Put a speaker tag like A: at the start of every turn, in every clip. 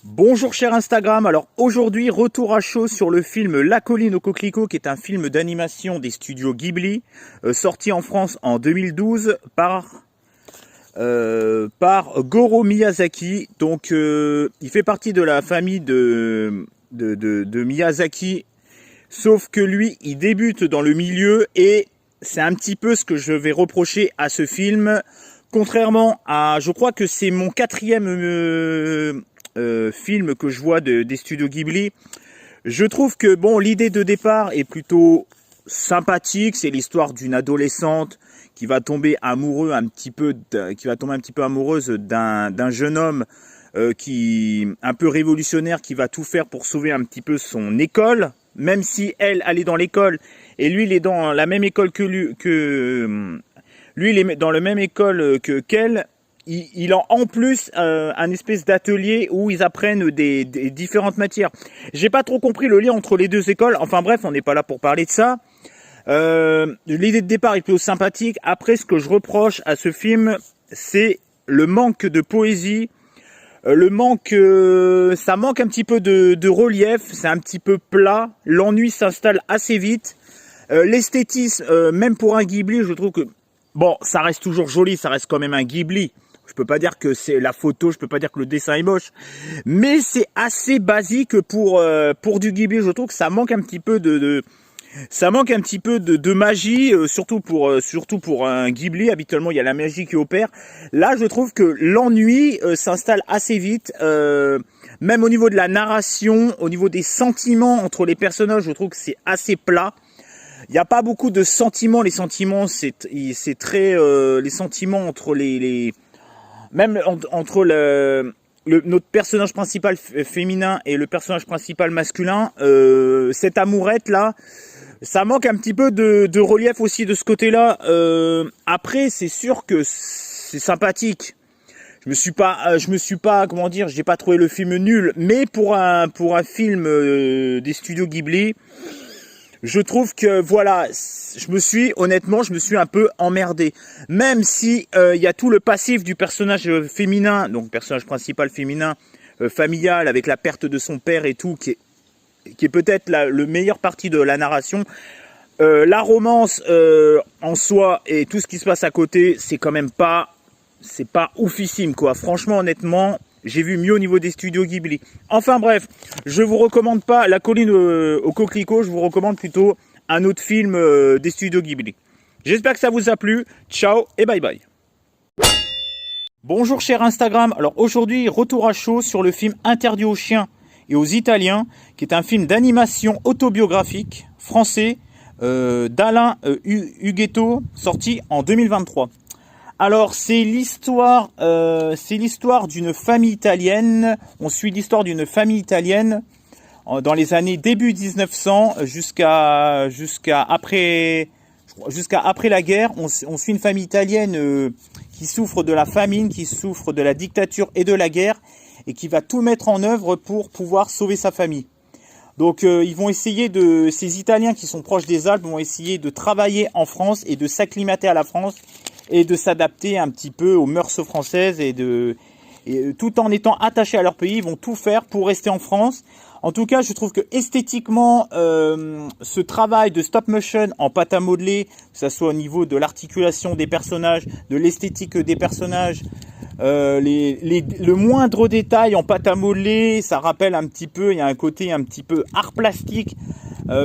A: Bonjour cher Instagram, alors aujourd'hui retour à chaud sur le film La Colline au Coquelicot qui est un film d'animation des studios Ghibli sorti en France en 2012 par Goro Miyazaki. Donc il fait partie de la famille de Miyazaki, sauf que lui il débute dans le milieu et c'est un petit peu ce que je vais reprocher à ce film. Contrairement à, je crois que c'est mon quatrième film que je vois des studios Ghibli, je trouve que bon, l'idée de départ est plutôt sympathique. C'est l'histoire d'une adolescente qui va tomber amoureuse un petit peu amoureuse d'un jeune homme qui un peu révolutionnaire, qui va tout faire pour sauver un petit peu son école, même si elle est dans l'école et lui il est dans la même école que lui il est dans la même école qu'elle. Il a en plus un espèce d'atelier où ils apprennent des différentes matières. J'ai pas trop compris le lien entre les deux écoles. Enfin bref, on n'est pas là pour parler de ça. L'idée de départ est plutôt sympathique. Après, ce que je reproche à ce film, c'est le manque de poésie. Ça manque un petit peu de relief. C'est un petit peu plat. L'ennui s'installe assez vite. L'esthétisme, même pour un Ghibli, je trouve que bon, ça reste toujours joli. Ça reste quand même un Ghibli. Je peux pas dire que c'est la photo, je peux pas dire que le dessin est moche, mais c'est assez basique pour du Ghibli. Je trouve que ça manque un petit peu de magie, surtout pour un Ghibli. Habituellement, il y a la magie qui opère. Là, je trouve que l'ennui s'installe assez vite. Même au niveau de la narration, au niveau des sentiments entre les personnages, je trouve que c'est assez plat. Il n'y a pas beaucoup de sentiments. Les sentiments, c'est très les sentiments entre même entre notre personnage principal féminin et le personnage principal masculin, cette amourette là, ça manque un petit peu de relief aussi de ce côté-là. Après, c'est sûr que c'est sympathique. Je me suis pas, comment dire, j'ai pas trouvé le film nul, mais pour un film des studios Ghibli, je trouve que voilà, honnêtement, je me suis un peu emmerdé. Même si il y a tout le passif du personnage féminin, donc personnage principal féminin, familial, avec la perte de son père et tout, qui est peut-être le meilleure partie de la narration. La romance en soi et tout ce qui se passe à côté, c'est pas oufissime quoi. Franchement, honnêtement, j'ai vu mieux au niveau des studios Ghibli. Enfin bref, je vous recommande pas La Colline au Coquelicot, je vous recommande plutôt un autre film des studios Ghibli. J'espère que ça vous a plu. Ciao et bye bye. Bonjour cher Instagram, alors aujourd'hui retour à chaud sur le film Interdit aux chiens et aux Italiens, qui est un film d'animation autobiographique français d'Alain Huguetto, sorti en 2023. Alors c'est l'histoire d'une famille italienne. On suit l'histoire d'une famille italienne dans les années début 1900 jusqu'à après la guerre. On suit une famille italienne qui souffre de la famine, qui souffre de la dictature et de la guerre, et qui va tout mettre en œuvre pour pouvoir sauver sa famille. Donc ces Italiens qui sont proches des Alpes vont essayer de travailler en France et de s'acclimater à la France et de s'adapter un petit peu aux mœurs françaises et tout en étant attachés à leur pays, ils vont tout faire pour rester en France. En tout cas, je trouve que esthétiquement, ce travail de stop motion en pâte à modeler, que ce soit au niveau de l'articulation des personnages, de l'esthétique des personnages, le moindre détail en pâte à modeler, ça rappelle un petit peu, il y a un côté un petit peu art plastique.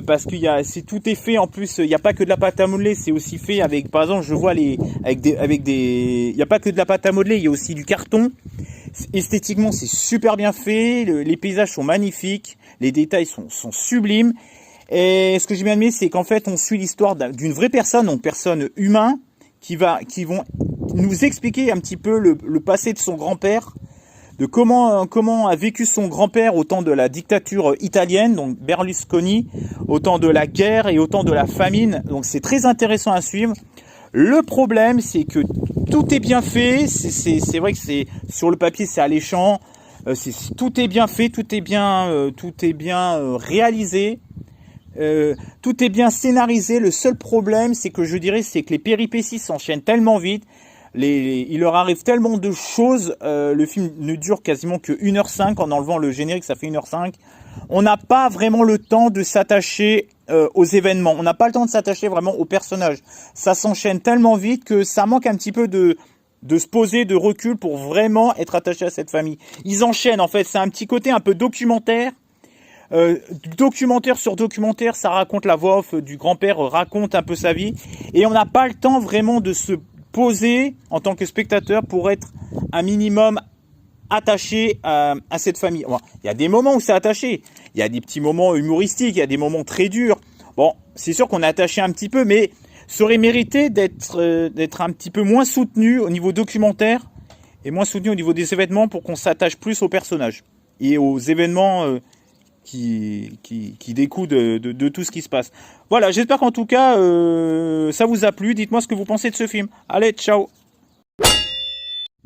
A: Parce que tout est fait en plus, il n'y a pas que de la pâte à modeler, c'est aussi fait avec, par exemple, je vois il n'y a pas que de la pâte à modeler, il y a aussi du carton. Esthétiquement, c'est super bien fait, les paysages sont magnifiques, les détails sont sublimes. Et ce que j'ai bien aimé, c'est qu'en fait, on suit l'histoire d'une vraie personne, donc personne humain, qui vont nous expliquer un petit peu le passé de son grand-père, de comment a vécu son grand-père au temps de la dictature italienne, donc Berlusconi, au temps de la guerre et au temps de la famine. Donc c'est très intéressant à suivre. Le problème, c'est que tout est bien fait. C'est vrai que sur le papier, c'est alléchant. Tout est bien fait, tout est bien réalisé. Tout est bien scénarisé. Le seul problème, c'est que les péripéties s'enchaînent tellement vite. il leur arrive tellement de choses. Le film ne dure quasiment que 1h05. En enlevant le générique, ça fait 1h05. On n'a pas vraiment le temps de s'attacher aux événements. On n'a pas le temps de s'attacher vraiment aux personnages. Ça s'enchaîne tellement vite que ça manque un petit peu de se poser, de recul pour vraiment être attaché à cette famille. Ils enchaînent en fait. C'est un petit côté un peu documentaire. Documentaire sur documentaire, ça raconte la voix off du grand-père, raconte un peu sa vie. Et on n'a pas le temps vraiment de se poser en tant que spectateur pour être un minimum attaché à cette famille. Bon, il y a des moments où c'est attaché. Il y a des petits moments humoristiques, il y a des moments très durs. Bon, c'est sûr qu'on est attaché un petit peu, mais ça aurait mérité d'être un petit peu moins soutenu au niveau documentaire et moins soutenu au niveau des événements pour qu'on s'attache plus aux personnages et aux événements qui découlent de tout ce qui se passe. Voilà, j'espère qu'en tout cas, ça vous a plu. Dites-moi ce que vous pensez de ce film. Allez, ciao!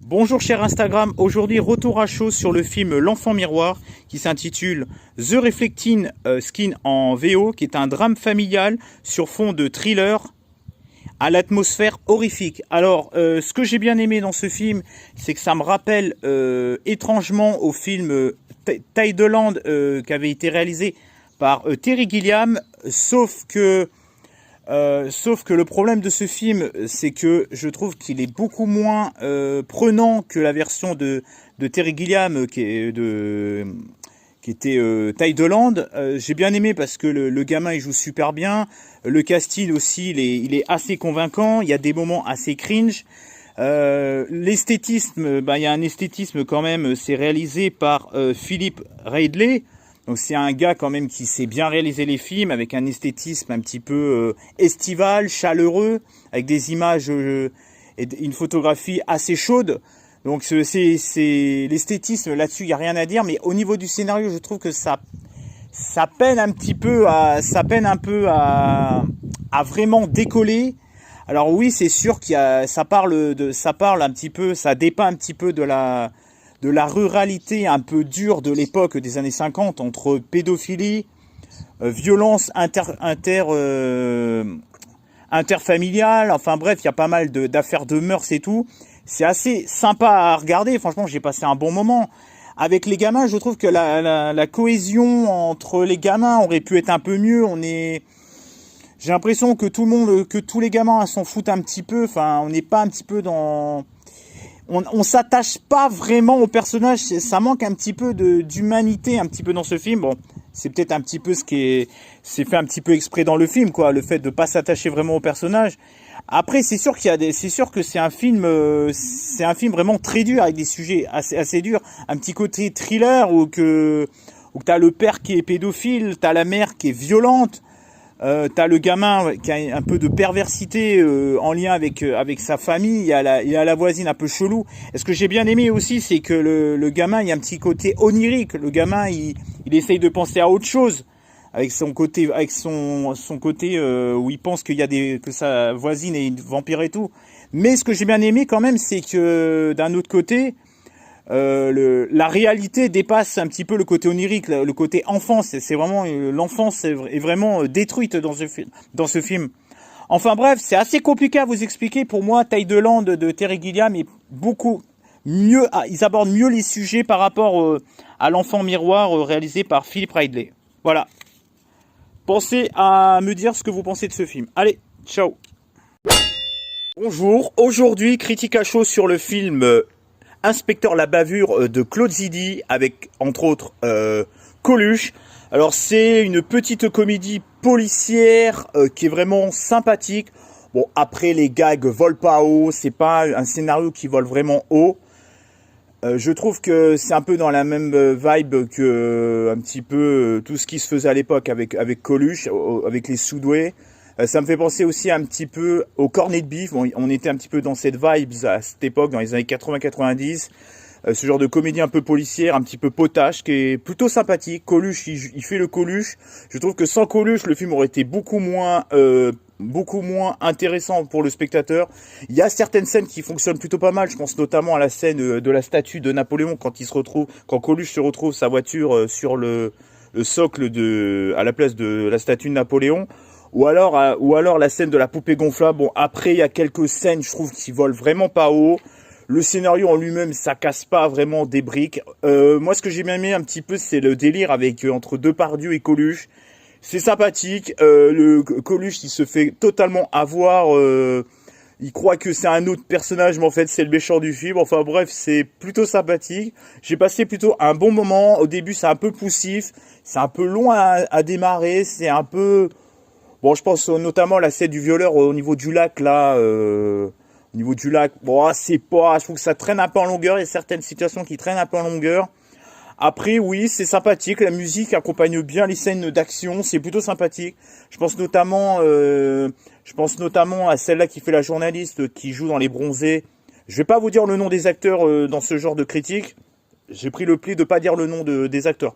A: Bonjour cher Instagram, aujourd'hui retour à chaud sur le film L'Enfant Miroir qui s'intitule The Reflecting Skin en VO, qui est un drame familial sur fond de thriller à l'atmosphère horrifique. Alors, ce que j'ai bien aimé dans ce film, c'est que ça me rappelle étrangement au film Tideland qui avait été réalisé par Terry Gilliam, sauf que le problème de ce film, c'est que je trouve qu'il est beaucoup moins prenant que la version de Terry Gilliam qui était Tideland. J'ai bien aimé parce que le gamin il joue super bien. Le casting aussi, il est assez convaincant. Il y a des moments assez cringe. L'esthétisme, il y a un esthétisme quand même. C'est réalisé par Philip Ridley. Donc c'est un gars quand même qui sait bien réaliser les films avec un esthétisme un petit peu estival, chaleureux, avec des images et une photographie assez chaude. Donc c'est l'esthétisme là-dessus, il n'y a rien à dire. Mais au niveau du scénario, je trouve que ça peine un peu à vraiment décoller. Alors oui, c'est sûr ça parle un petit peu, ça dépeint un petit peu de la ruralité un peu dure de l'époque des années 50 entre pédophilie, violence interfamiliale, enfin bref, il y a pas mal d'affaires de mœurs et tout. C'est assez sympa à regarder, franchement j'ai passé un bon moment. Avec les gamins, je trouve que la cohésion entre les gamins aurait pu être un peu mieux. J'ai l'impression que tous les gamins s'en foutent un petit peu, enfin on n'est pas un petit peu dans... On s'attache pas vraiment au personnage, ça manque un petit peu d'humanité un petit peu dans ce film. Bon, c'est peut-être un petit peu c'est fait un petit peu exprès dans le film, quoi, le fait de pas s'attacher vraiment au personnage. Après, c'est sûr que c'est un film vraiment très dur avec des sujets assez durs, un petit côté thriller où t'as le père qui est pédophile, t'as la mère qui est violente. T'as le gamin qui a un peu de perversité en lien avec sa famille. Il y a la voisine un peu chelou. Et ce que j'ai bien aimé aussi, c'est que le gamin, il y a un petit côté onirique. Le gamin, il essaye de penser à autre chose avec son côté où il pense que sa voisine est une vampire et tout. Mais ce que j'ai bien aimé quand même, c'est que d'un autre côté, la réalité dépasse un petit peu le côté onirique, le côté enfance. C'est vraiment l'enfance est vraiment détruite dans ce film. Enfin bref, c'est assez compliqué à vous expliquer. Pour moi, Tideland de Terry Gilliam est beaucoup mieux. Ils abordent mieux les sujets par rapport à L'Enfant Miroir réalisé par Philip Ridley. Voilà. Pensez à me dire ce que vous pensez de ce film. Allez, ciao. Bonjour. Aujourd'hui, critique à chaud sur le film Inspecteur la bavure de Claude Zidi avec entre autres Coluche. Alors c'est une petite comédie policière qui est vraiment sympathique. Bon, après les gags volent pas haut, c'est pas un scénario qui vole vraiment haut. Je trouve que c'est un peu dans la même vibe que un petit peu tout ce qui se faisait à l'époque avec Coluche, avec les Soudoués. Ça me fait penser aussi un petit peu au cornet de bif. Bon, on était un petit peu dans cette vibe à cette époque, dans les années 80-90. Ce genre de comédie un peu policière, un petit peu potache, qui est plutôt sympathique. Coluche, il fait le Coluche. Je trouve que sans Coluche, le film aurait été beaucoup moins intéressant pour le spectateur. Il y a certaines scènes qui fonctionnent plutôt pas mal. Je pense notamment à la scène de la statue de Napoléon quand Coluche se retrouve sa voiture sur le socle à la place de la statue de Napoléon. ou alors la scène de la poupée gonflable. Bon, après, il y a quelques scènes, je trouve, qui volent vraiment pas haut. Le scénario en lui-même, ça casse pas vraiment des briques. Moi, ce que j'ai bien aimé un petit peu, c'est le délire avec entre Depardieu et Coluche. C'est sympathique. Le Coluche, il se fait totalement avoir. Il croit que c'est un autre personnage, mais en fait, c'est le méchant du film. Enfin bref, c'est plutôt sympathique. J'ai passé plutôt un bon moment. Au début, c'est un peu poussif. C'est un peu long à démarrer. C'est un peu... Bon, je pense notamment à la scène du violeur au niveau du lac, là. Au niveau du lac, bon, c'est pas... Je trouve que ça traîne un peu en longueur. Il y a certaines situations qui traînent un peu en longueur. Après, oui, c'est sympathique. La musique accompagne bien les scènes d'action. C'est plutôt sympathique. Je pense notamment à celle-là qui fait la journaliste, qui joue dans Les Bronzés. Je vais pas vous dire le nom des acteurs dans ce genre de critique. J'ai pris le pli de pas dire le nom des acteurs.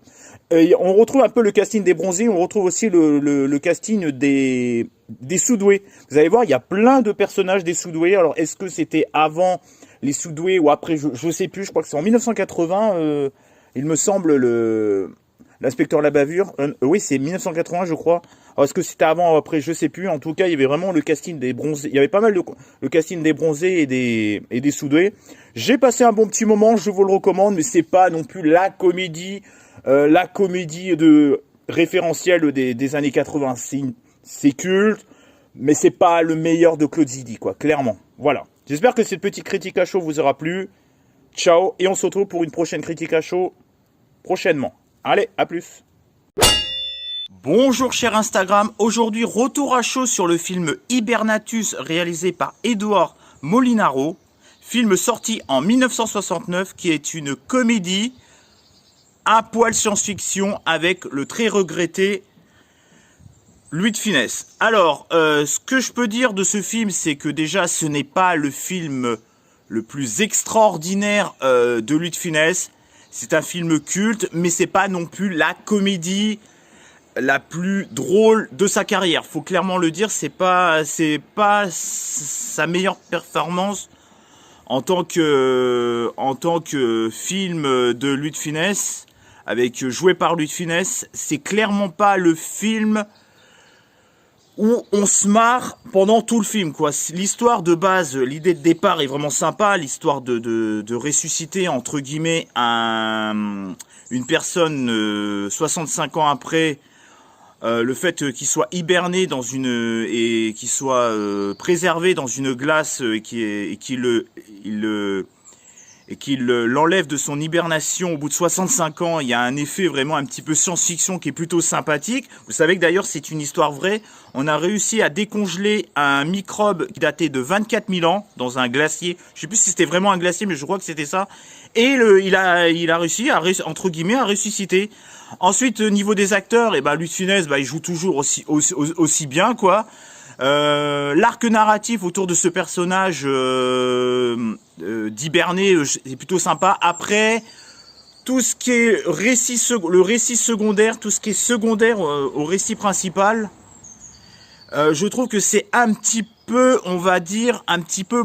A: On retrouve un peu le casting des Bronzés. On retrouve aussi le casting des Soudoués. Vous allez voir, il y a plein de personnages des Soudoués. Alors, est-ce que c'était avant les Soudoués ou après? Je sais plus. Je crois que c'est en 1980. Il me semble l'inspecteur La Bavure. Oui, c'est 1980, je crois. Alors, est-ce que c'était avant ou après? Je sais plus. En tout cas, il y avait vraiment le casting des Bronzés. Il y avait pas mal le casting des Bronzés et des Soudoués. J'ai passé un bon petit moment. Je vous le recommande, mais c'est pas non plus la comédie de référentiel des années 80. C'est culte, mais c'est pas le meilleur de Claude Zidi, quoi. Clairement. Voilà. J'espère que cette petite critique à chaud vous aura plu. Ciao, et on se retrouve pour une prochaine critique à chaud prochainement. Allez, à plus. Bonjour cher Instagram, aujourd'hui retour à chaud sur le film Hibernatus réalisé par Edouard Molinaro, film sorti en 1969 qui est une comédie à poil science-fiction avec le très regretté Louis de Funès. Alors, ce que je peux dire de ce film, c'est que déjà ce n'est pas le film le plus extraordinaire de Louis de Funès. C'est un film culte, mais c'est pas non plus la comédie la plus drôle de sa carrière. Faut clairement le dire, c'est pas sa meilleure performance en tant que film de Louis de Funès, joué par Louis de Funès. C'est clairement pas le film où on se marre pendant tout le film, quoi. L'histoire de base, l'idée de départ est vraiment sympa, l'histoire de ressusciter, entre guillemets, une personne 65 ans après, le fait qu'il soit hiberné et qu'il soit préservé dans une glace et qu'il l'enlève de son hibernation au bout de 65 ans, il y a un effet vraiment un petit peu science-fiction qui est plutôt sympathique. Vous savez que d'ailleurs c'est une histoire vraie. On a réussi à décongeler un microbe qui datait de 24 000 ans dans un glacier. Je sais plus si c'était vraiment un glacier, mais je crois que c'était ça. Et il a réussi entre guillemets à ressusciter. Ensuite, niveau des acteurs, Louis de Funès, il joue toujours aussi bien, quoi. L'arc narratif autour de ce personnage d'hiberné est plutôt sympa. Après, tout ce qui est le récit secondaire, tout ce qui est secondaire au récit principal, je trouve que c'est un petit peu, on va dire, un petit peu,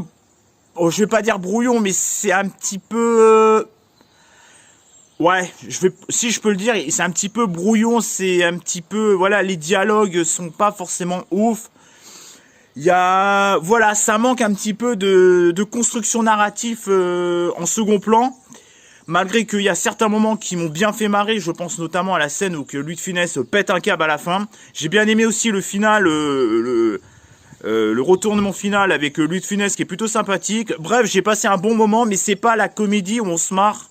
A: je vais pas dire brouillon, mais c'est un petit peu... Ouais, si je peux le dire, c'est un petit peu brouillon, c'est un petit peu, voilà, les dialogues sont pas forcément ouf. Voilà, ça manque un petit peu de construction narrative en second plan. Malgré qu'il y a certains moments qui m'ont bien fait marrer, je pense notamment à la scène où que Louis de Funès pète un câble à la fin. J'ai bien aimé aussi le final, le retournement final avec Louis de Funès qui est plutôt sympathique. Bref, j'ai passé un bon moment, mais c'est pas la comédie où on se marre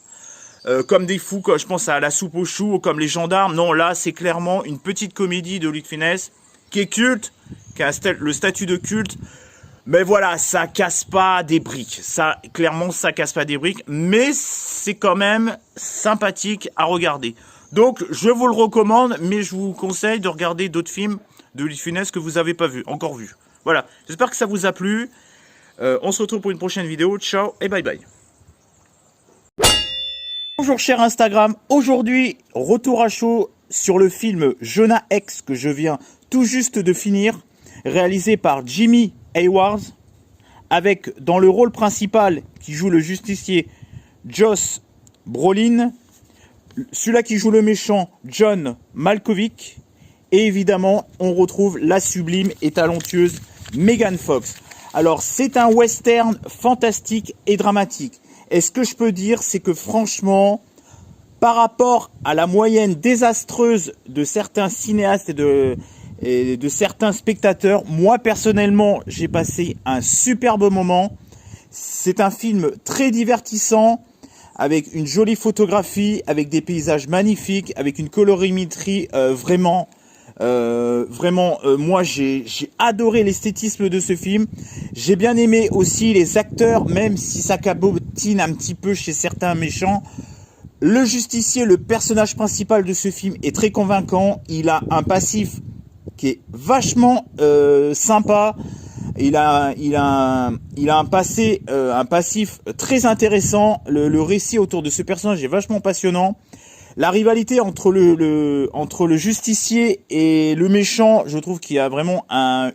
A: comme des fous, quoi. Je pense à La Soupe aux choux ou comme Les Gendarmes. Non, là, c'est clairement une petite comédie de Louis de Funès qui est culte, qui a le statut de culte. Mais voilà, ça casse pas des briques. Ça, clairement, ça casse pas des briques. Mais c'est quand même sympathique à regarder. Donc, je vous le recommande, mais je vous conseille de regarder d'autres films de Louis de Funès que vous n'avez pas encore vu. Voilà, j'espère que ça vous a plu. On se retrouve pour une prochaine vidéo. Ciao et bye bye. Bonjour cher Instagram, aujourd'hui retour à chaud sur le film Jonah Hex que je viens tout juste de finir, réalisé par Jimmy Haywards, avec dans le rôle principal qui joue le justicier Josh Brolin, celui-là qui joue le méchant John Malkovich Et évidemment, on retrouve la sublime et talentueuse Megan Fox. Alors, c'est un western fantastique et dramatique. Et ce que je peux dire, c'est que franchement, par rapport à la moyenne désastreuse de certains cinéastes et de certains spectateurs, moi personnellement, j'ai passé un superbe moment. C'est un film très divertissant, avec une jolie photographie, avec des paysages magnifiques, avec une colorimétrie vraiment, moi j'ai adoré l'esthétisme de ce film. J'ai bien aimé aussi les acteurs, même si ça cabotine un petit peu chez certains méchants. Le justicier, le personnage principal de ce film, est très convaincant. Il a un passif qui est vachement sympa. Il a un passif très intéressant. Le récit autour de ce personnage est vachement passionnant. La rivalité entre le justicier et le méchant, je trouve qu'il y a vraiment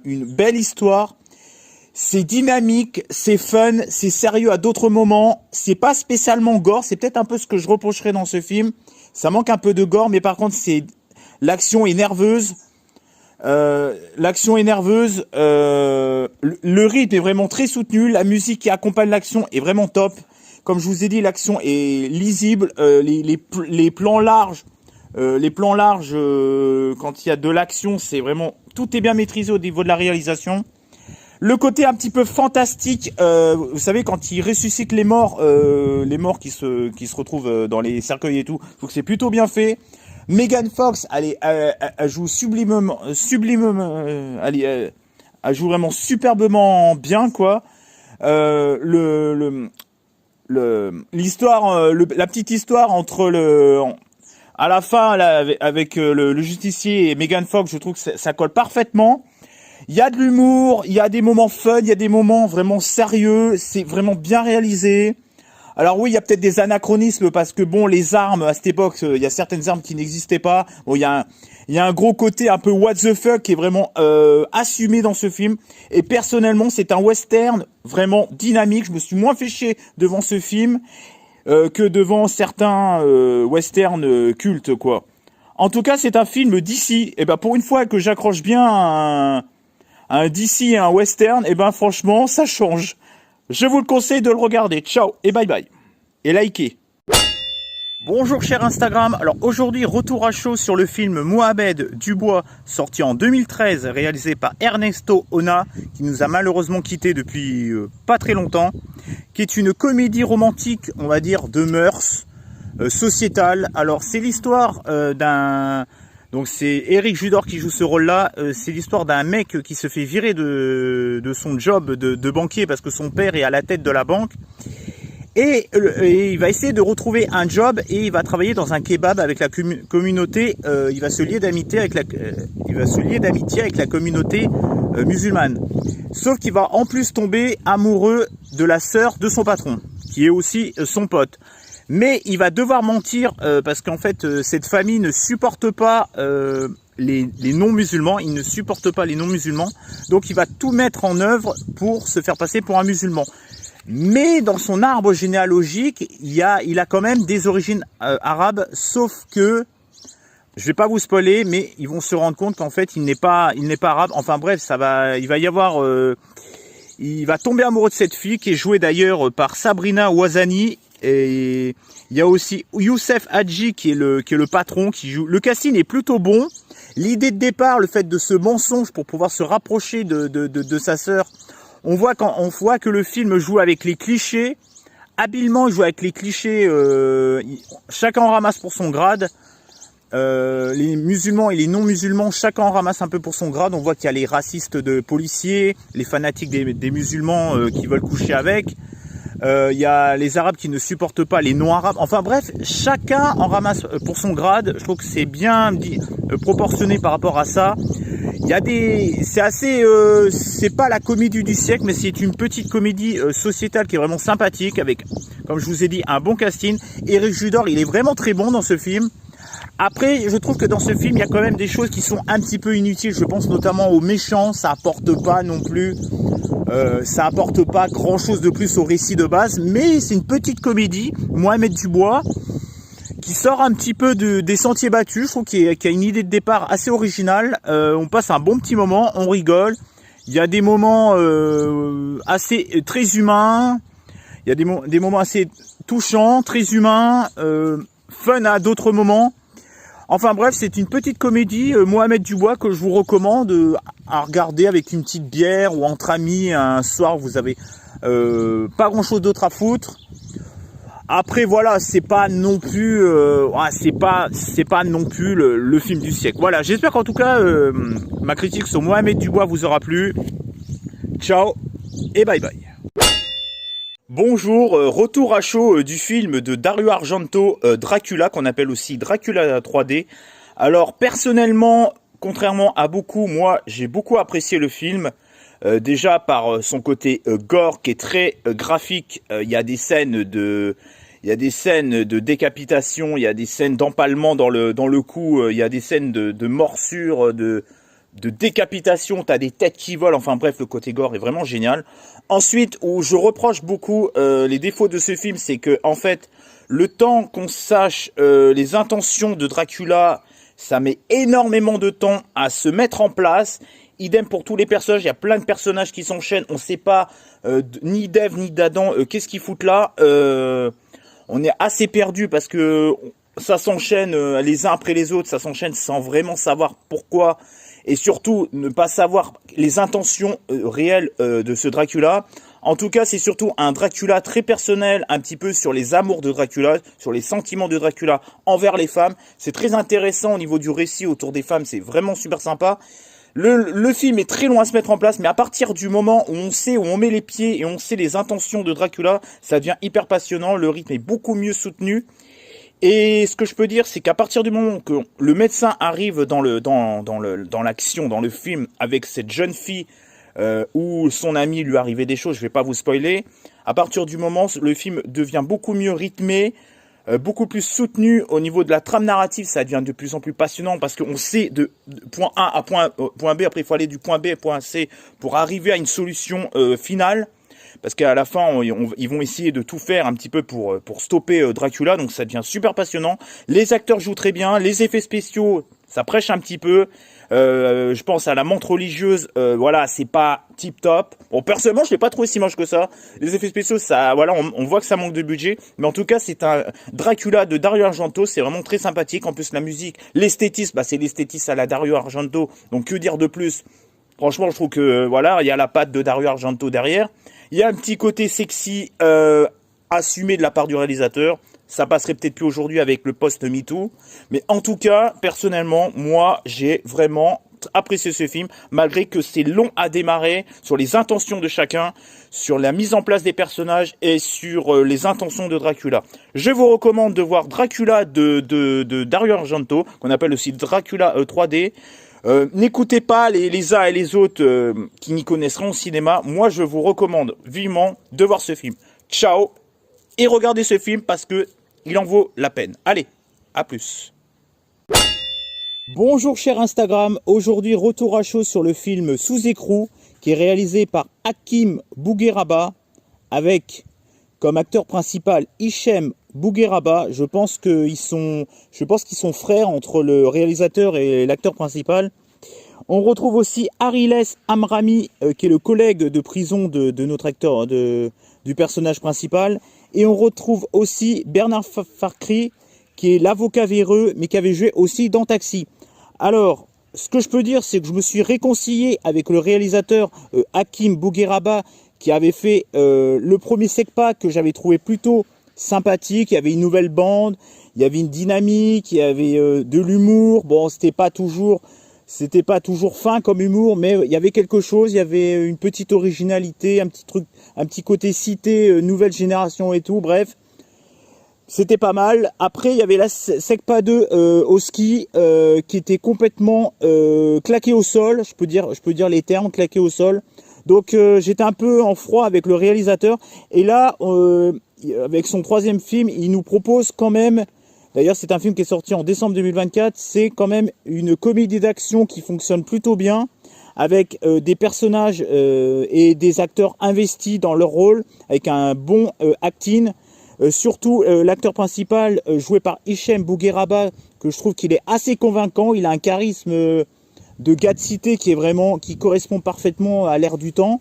A: une belle histoire. C'est dynamique, c'est fun, c'est sérieux à d'autres moments. C'est pas spécialement gore, c'est peut-être un peu ce que je reprocherais dans ce film. Ça manque un peu de gore, mais par contre, l'action est nerveuse. Le rythme est vraiment très soutenu. La musique qui accompagne l'action est vraiment top. Comme je vous ai dit, l'action est lisible. Les plans larges, quand il y a de l'action, c'est vraiment tout est bien maîtrisé au niveau de la réalisation. Le côté un petit peu fantastique, vous savez, quand ils ressuscitent les morts qui se retrouvent dans les cercueils et tout, je trouve que c'est plutôt bien fait. Megan Fox, elle joue elle joue vraiment superbement bien, quoi. L'histoire, la petite histoire entre à la fin là, avec le justicier et Megan Fox, je trouve que ça colle parfaitement. Il y a de l'humour, il y a des moments fun, il y a des moments vraiment sérieux, c'est vraiment bien réalisé. Alors oui, il y a peut-être des anachronismes parce que bon, les armes à cette époque, il y a certaines armes qui n'existaient pas. Bon, il y a un gros côté un peu what the fuck qui est vraiment assumé dans ce film. Et personnellement, c'est un western vraiment dynamique. Je me suis moins fait chier devant ce film que devant certains westerns cultes, quoi. En tout cas, c'est un film d'ici. Et ben pour une fois que j'accroche bien un DC et un western, et ben franchement, ça change. Je vous le conseille de le regarder. Ciao et bye bye. Et likez. Bonjour cher Instagram. Alors aujourd'hui, retour à chaud sur le film Mohamed Dubois, sorti en 2013, réalisé par Ernesto Ona, qui nous a malheureusement quittés depuis pas très longtemps, qui est une comédie romantique, on va dire, de mœurs, sociétale. Alors c'est l'histoire donc c'est Eric Judor qui joue ce rôle-là. C'est l'histoire d'un mec qui se fait virer de son job de banquier parce que son père est à la tête de la banque. Et il va essayer de retrouver un job et il va travailler dans un kebab avec la communauté. Il va se lier d'amitié avec la communauté musulmane. Sauf qu'il va en plus tomber amoureux de la sœur de son patron, qui est aussi son pote. Mais il va devoir mentir parce qu'en fait cette famille ne supporte pas les non-musulmans. Il ne supporte pas les non-musulmans. Donc il va tout mettre en œuvre pour se faire passer pour un musulman. Mais dans son arbre généalogique, il a quand même des origines arabes. Sauf que, je vais pas vous spoiler, mais ils vont se rendre compte qu'en fait il n'est pas arabe. Enfin bref, il va y avoir... il va tomber amoureux de cette fille qui est jouée d'ailleurs par Sabrina Ouazani. Et il y a aussi Youssef Hadji qui est le patron qui joue. Le casting est plutôt bon. L'idée de départ, le fait de ce mensonge pour pouvoir se rapprocher de sa sœur, on voit que le film joue avec les clichés. Habilement, il joue avec les clichés. Chacun en ramasse pour son grade. Les musulmans et les non-musulmans, chacun en ramasse un peu pour son grade. On voit qu'il y a les racistes de policiers, les fanatiques des musulmans qui veulent coucher avec. Il y a les arabes qui ne supportent pas les non-arabes. Enfin bref, chacun en ramasse pour son grade. Je trouve que c'est bien proportionné par rapport à ça. C'est pas la comédie du siècle, mais c'est une petite comédie sociétale qui est vraiment sympathique avec, comme je vous ai dit, un bon casting. Eric Judor, il est vraiment très bon dans ce film. Après, je trouve que dans ce film, il y a quand même des choses qui sont un petit peu inutiles. Je pense notamment aux méchants. Ça apporte pas non plus, ça apporte pas grand chose de plus au récit de base. Mais c'est une petite comédie. Mohamed Dubois, qui sort un petit peu des sentiers battus. Je trouve qu'il y a une idée de départ assez originale. On passe un bon petit moment, on rigole. Il y a des moments assez très humains. Il y a des moments assez touchants, très humains, fun à d'autres moments. Enfin bref, c'est une petite comédie Mohamed Dubois que je vous recommande à regarder avec une petite bière ou entre amis un soir où vous avez pas grand chose d'autre à foutre. Après voilà, c'est pas non plus c'est pas non plus le film du siècle. Voilà, j'espère qu'en tout cas ma critique sur Mohamed Dubois vous aura plu. Ciao et bye bye. Bonjour, retour à chaud du film de Dario Argento, Dracula, qu'on appelle aussi Dracula 3D. Alors personnellement, contrairement à beaucoup, moi j'ai beaucoup apprécié le film. Déjà par son côté gore qui est très graphique. Il y a des scènes de décapitation, il y a des scènes d'empalement dans le cou, il y a des scènes de morsure, de décapitation, t'as des têtes qui volent, enfin bref, le côté gore est vraiment génial. Ensuite, où je reproche beaucoup les défauts de ce film, c'est que en fait, le temps qu'on sache les intentions de Dracula, ça met énormément de temps à se mettre en place. Idem pour tous les personnages, il y a plein de personnages qui s'enchaînent, on sait pas ni d'Ève ni d'Adam, qu'est-ce qu'ils foutent là. On est assez perdu parce que ça s'enchaîne les uns après les autres, ça s'enchaîne sans vraiment savoir pourquoi. Et surtout, ne pas savoir les intentions réelles de ce Dracula. En tout cas, c'est surtout un Dracula très personnel, un petit peu sur les amours de Dracula, sur les sentiments de Dracula envers les femmes. C'est très intéressant au niveau du récit autour des femmes, c'est vraiment super sympa. Le film est très long à se mettre en place, mais à partir du moment où on sait où on met les pieds et on sait les intentions de Dracula, ça devient hyper passionnant, le rythme est beaucoup mieux soutenu. Et ce que je peux dire, c'est qu'à partir du moment que le médecin arrive dans l'action, dans le film, avec cette jeune fille où son ami lui arrivait des choses, je vais pas vous spoiler. À partir du moment, le film devient beaucoup mieux rythmé, beaucoup plus soutenu au niveau de la trame narrative. Ça devient de plus en plus passionnant parce qu'on sait de point A à point B. Après, il faut aller du point B à point C pour arriver à une solution finale. Parce qu'à la fin, ils vont essayer de tout faire un petit peu pour stopper Dracula. Donc ça devient super passionnant. Les acteurs jouent très bien. Les effets spéciaux, ça prêche un petit peu. Je pense à la menthe religieuse. Voilà, c'est pas tip top. Bon, personnellement, je l'ai pas trouvé si moche que ça. Les effets spéciaux, ça, voilà, on voit que ça manque de budget. Mais en tout cas, c'est un Dracula de Dario Argento. C'est vraiment très sympathique. En plus, la musique, l'esthétisme, bah, c'est l'esthétisme à la Dario Argento. Donc, que dire de plus? Franchement, je trouve que, voilà, il y a la patte de Dario Argento derrière. Il y a un petit côté sexy assumé de la part du réalisateur. Ça passerait peut-être plus aujourd'hui avec le post-MeToo. Mais en tout cas, personnellement, moi, j'ai vraiment apprécié ce film, malgré que c'est long à démarrer sur les intentions de chacun, sur la mise en place des personnages et sur les intentions de Dracula. Je vous recommande de voir Dracula de Dario Argento, qu'on appelle aussi Dracula 3D. N'écoutez pas les uns et les autres qui n'y connaissent rien au cinéma. Moi, je vous recommande vivement de voir ce film. Ciao et regardez ce film parce que il en vaut la peine. Allez, à plus. Bonjour cher Instagram. Aujourd'hui, retour à chaud sur le film Sous écrou qui est réalisé par Hakim Bougueraba avec comme acteur principal Hichem Bougueraba. Je pense qu'ils sont frères entre le réalisateur et l'acteur principal. On retrouve aussi Ariles Amrami, qui est le collègue de prison de notre acteur, du personnage principal. Et on retrouve aussi Bernard Farkry, qui est l'avocat véreux, mais qui avait joué aussi dans Taxi. Alors, ce que je peux dire, c'est que je me suis réconcilié avec le réalisateur Hakim Bougueraba, qui avait fait le premier Secpa, que j'avais trouvé plutôt sympathique. Il y avait une nouvelle bande, il y avait une dynamique, il y avait de l'humour. Bon, c'était pas toujours fin comme humour, mais il y avait quelque chose, il y avait une petite originalité, un petit truc, un petit côté cité, nouvelle génération et tout, bref. C'était pas mal. Après, il y avait la Secpa 2 au ski qui était complètement claqué au sol, je peux dire les termes, claqué au sol. Donc j'étais un peu en froid avec le réalisateur. Et là, avec son troisième film, il nous propose quand même, d'ailleurs c'est un film qui est sorti en décembre 2024, c'est quand même une comédie d'action qui fonctionne plutôt bien, avec des personnages et des acteurs investis dans leur rôle, avec un bon acting. Surtout l'acteur principal joué par Hichem Bougueraba, que je trouve qu'il est assez convaincant. Il a un charisme de gars de cité qui correspond parfaitement à l'ère du temps.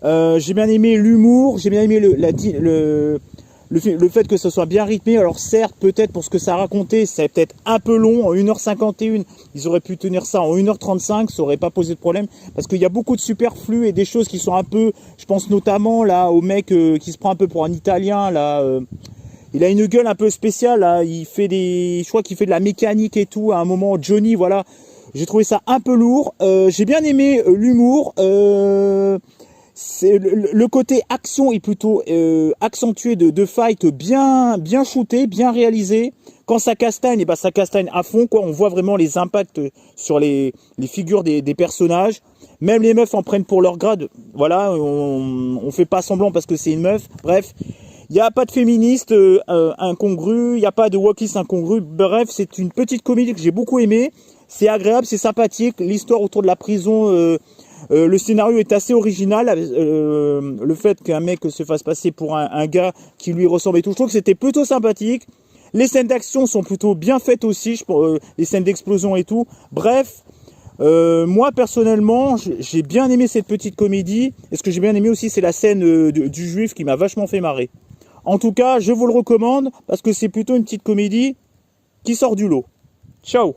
A: J'ai bien aimé l'humour, j'ai bien aimé le fait que ce soit bien rythmé. Alors certes, peut-être pour ce que ça racontait, c'est peut-être un peu long, en 1h51, ils auraient pu tenir ça en 1h35, ça aurait pas posé de problème, parce qu'il y a beaucoup de superflu et des choses qui sont un peu, je pense notamment là au mec qui se prend un peu pour un Italien, là, il a une gueule un peu spéciale, là, je crois qu'il fait de la mécanique et tout, à un moment, Johnny, voilà, j'ai trouvé ça un peu lourd, j'ai bien aimé l'humour, le côté action est plutôt accentué de fight bien shooté, bien réalisé. Quand ça castagne, et ben ça castagne à fond, quoi. On voit vraiment les impacts sur les figures des personnages. Même les meufs en prennent pour leur grade. Voilà, on fait pas semblant parce que c'est une meuf. Bref, il n'y a pas de féministe incongru, il n'y a pas de wokisme incongru. Bref, c'est une petite comédie que j'ai beaucoup aimée. C'est agréable, c'est sympathique. L'histoire autour de la prison... le scénario est assez original, le fait qu'un mec se fasse passer pour un gars qui lui ressemble et tout, je trouve que c'était plutôt sympathique. Les scènes d'action sont plutôt bien faites aussi, les scènes d'explosion et tout. Bref, moi personnellement, j'ai bien aimé cette petite comédie. Et ce que j'ai bien aimé aussi, c'est la scène du juif qui m'a vachement fait marrer. En tout cas, je vous le recommande parce que c'est plutôt une petite comédie qui sort du lot. Ciao!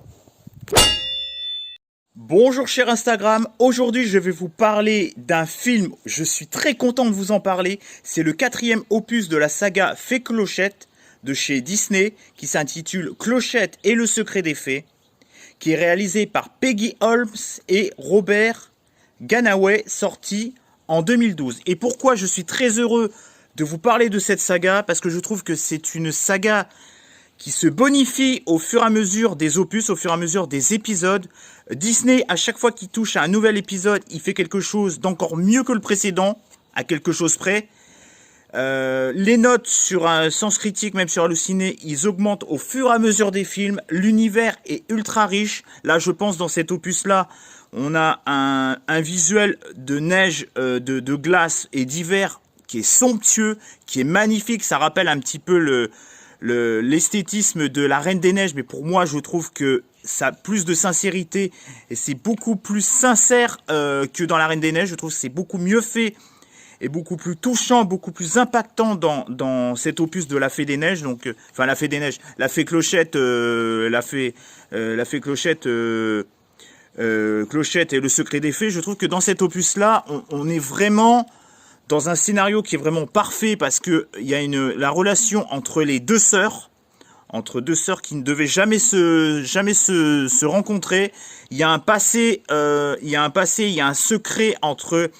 A: Bonjour cher Instagram, aujourd'hui je vais vous parler d'un film, je suis très content de vous en parler, c'est le 4e opus de la saga Fée Clochette de chez Disney qui s'intitule Clochette et le secret des fées, qui est réalisé par Peggy Holmes et Robert Ganaway, sorti en 2012. Et pourquoi je suis très heureux de vous parler de cette saga? Parce que je trouve que c'est une saga qui se bonifie au fur et à mesure des opus, au fur et à mesure des épisodes. Disney, à chaque fois qu'il touche à un nouvel épisode, il fait quelque chose d'encore mieux que le précédent, à quelque chose près. Les notes sur un sens critique, même sur Allociné, ils augmentent au fur et à mesure des films. L'univers est ultra riche. Là, je pense, dans cet opus-là, on a un visuel de neige, de glace et d'hiver qui est somptueux, qui est magnifique. Ça rappelle un petit peu l'esthétisme de la Reine des Neiges, mais pour moi je trouve que ça a plus de sincérité et c'est beaucoup plus sincère que dans la Reine des Neiges. Je trouve que c'est beaucoup mieux fait et beaucoup plus touchant, beaucoup plus impactant dans cet opus de la Fée des Neiges, donc enfin la Fée des Neiges, la Fée Clochette, la Fée Clochette, Clochette et le secret des fées. Je trouve que dans cet opus là on est vraiment dans un scénario qui est vraiment parfait parce que il y a la relation entre les deux sœurs, qui ne devaient jamais se rencontrer. Il y a un passé, il y a un secret entre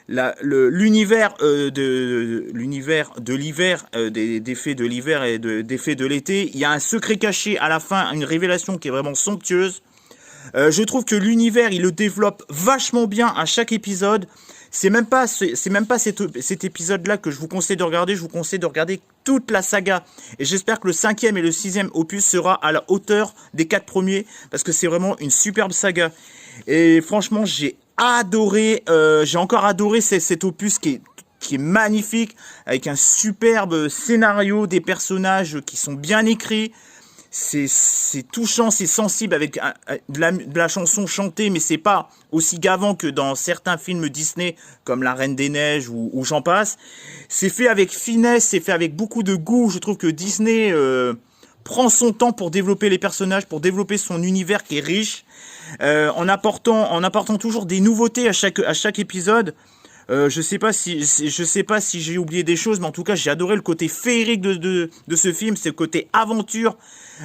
A: l'univers de l'hiver, des fées de l'hiver et des fées de l'été. Il y a un secret caché à la fin, une révélation qui est vraiment somptueuse. Je trouve que l'univers, il le développe vachement bien à chaque épisode. C'est même pas cet épisode-là que je vous conseille de regarder. Je vous conseille de regarder toute la saga. Et j'espère que le 5e et le 6e opus sera à la hauteur des 4 premiers. Parce que c'est vraiment une superbe saga. Et franchement, j'ai adoré. J'ai encore adoré cet opus qui est magnifique. Avec un superbe scénario, des personnages qui sont bien écrits. C'est touchant, c'est sensible avec de la chanson chantée, mais c'est pas aussi gavant que dans certains films Disney comme La Reine des Neiges ou j'en passe. C'est fait avec finesse, c'est fait avec beaucoup de goût. Je trouve que Disney prend son temps pour développer les personnages, pour développer son univers qui est riche, en apportant toujours des nouveautés à chaque épisode. Je sais pas si j'ai oublié des choses, mais en tout cas j'ai adoré le côté féerique de ce film, c'est le côté aventure,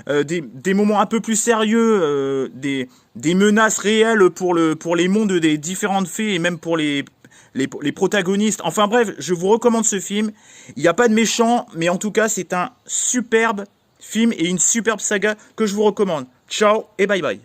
A: des moments un peu plus sérieux, des menaces réelles pour les mondes des différentes fées et même pour les protagonistes. Enfin bref, je vous recommande ce film. Il n'y a pas de méchant, mais en tout cas c'est un superbe film et une superbe saga que je vous recommande. Ciao et bye bye.